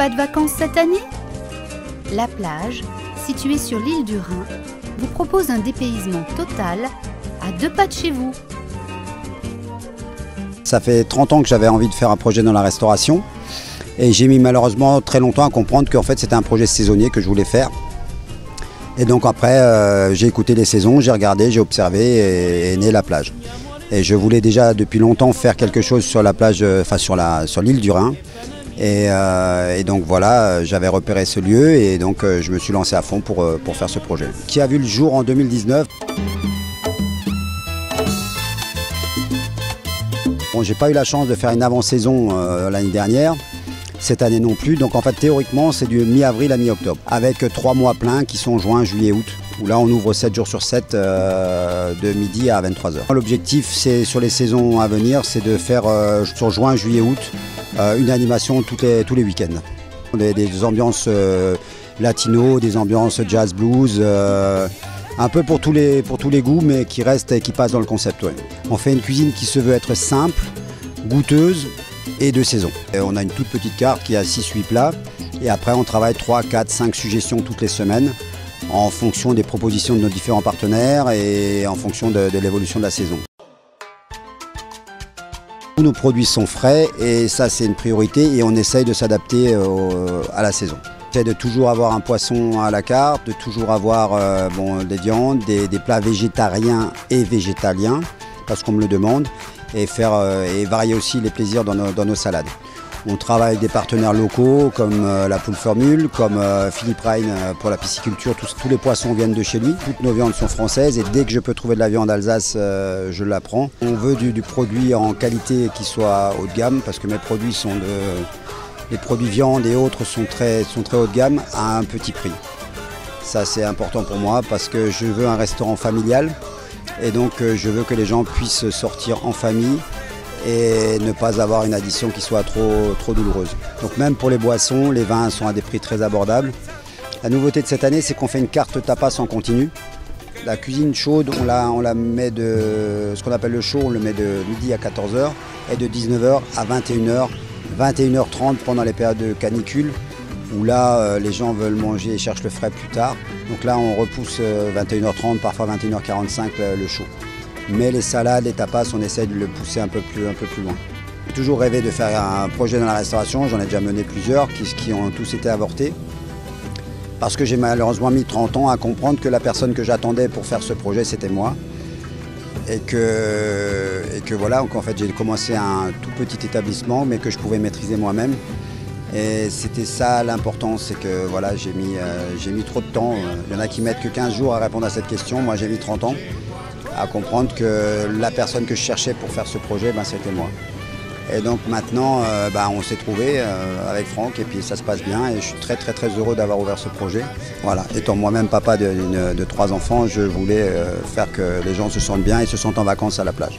Pas de vacances cette année? La plage, située sur l'île du Rhin, vous propose un dépaysement total à 2 pas de chez vous. Ça fait 30 ans que j'avais envie de faire un projet dans la restauration et j'ai mis malheureusement très longtemps à comprendre qu'en fait c'était un projet saisonnier que je voulais faire. Et donc après j'ai écouté les saisons, j'ai regardé, j'ai observé et est née la plage. Et je voulais déjà depuis longtemps faire quelque chose sur la plage, enfin sur l'île du Rhin. Et donc voilà, j'avais repéré ce lieu et donc je me suis lancé à fond pour faire ce projet. Qui a vu le jour en 2019. Bon, j'ai pas eu la chance de faire une avant-saison l'année dernière, cette année non plus. Donc en fait théoriquement c'est du mi-avril à mi-octobre, avec 3 mois pleins qui sont juin, juillet, août, où là on ouvre 7 jours sur 7 de midi à 23 h. L'objectif c'est sur les saisons à venir, c'est de faire sur juin, juillet, août une animation tous les week-ends. Des ambiances latino, des ambiances jazz blues. Un peu pour tous les goûts, mais qui restent et qui passent dans le concept. Ouais. On fait une cuisine qui se veut être simple, goûteuse et de saison. Et on a une toute petite carte qui a 6-8 plats. Et après, on travaille 3, 4, 5 suggestions toutes les semaines en fonction des propositions de nos différents partenaires et en fonction de l'évolution de la saison. Tous nos produits sont frais et ça, c'est une priorité et on essaye de s'adapter à la saison. C'est de toujours avoir un poisson à la carte, de toujours avoir des viandes, des plats végétariens et végétaliens, parce qu'on me le demande, et varier aussi les plaisirs dans nos salades. On travaille avec des partenaires locaux comme la Poule Formule, comme Philippe Rein pour la pisciculture. Tous les poissons viennent de chez lui. Toutes nos viandes sont françaises et dès que je peux trouver de la viande Alsace, je la prends. On veut du produit en qualité qui soit haut de gamme, parce que mes produits sont les produits viande et autres sont très haut de gamme à un petit prix. Ça c'est important pour moi parce que je veux un restaurant familial et donc je veux que les gens puissent sortir en famille et ne pas avoir une addition qui soit trop douloureuse. Donc même pour les boissons, les vins sont à des prix très abordables. La nouveauté de cette année, c'est qu'on fait une carte tapas en continu. La cuisine chaude, on la met de ce qu'on appelle le chaud, on le met de midi à 14 h et de 19 h à 21 h. 21h30 pendant les périodes de canicule où là les gens veulent manger et cherchent le frais plus tard. Donc là on repousse 21h30, parfois 21h45 le chaud. Mais les salades, les tapas, on essaie de le pousser un peu plus loin. J'ai toujours rêvé de faire un projet dans la restauration, j'en ai déjà mené plusieurs qui ont tous été avortés. Parce que j'ai malheureusement mis 30 ans à comprendre que la personne que j'attendais pour faire ce projet c'était moi. Et que voilà, donc en fait j'ai commencé un tout petit établissement mais que je pouvais maîtriser moi-même. Et c'était ça l'important, c'est que voilà, j'ai mis trop de temps. Il y en a qui mettent que 15 jours à répondre à cette question, moi j'ai mis 30 ans à comprendre que la personne que je cherchais pour faire ce projet, c'était moi. Et donc maintenant on s'est trouvé avec Franck et puis ça se passe bien et je suis très heureux d'avoir ouvert ce projet. Voilà, étant moi-même papa de 3 enfants, je voulais faire que les gens se sentent bien et se sentent en vacances à la plage.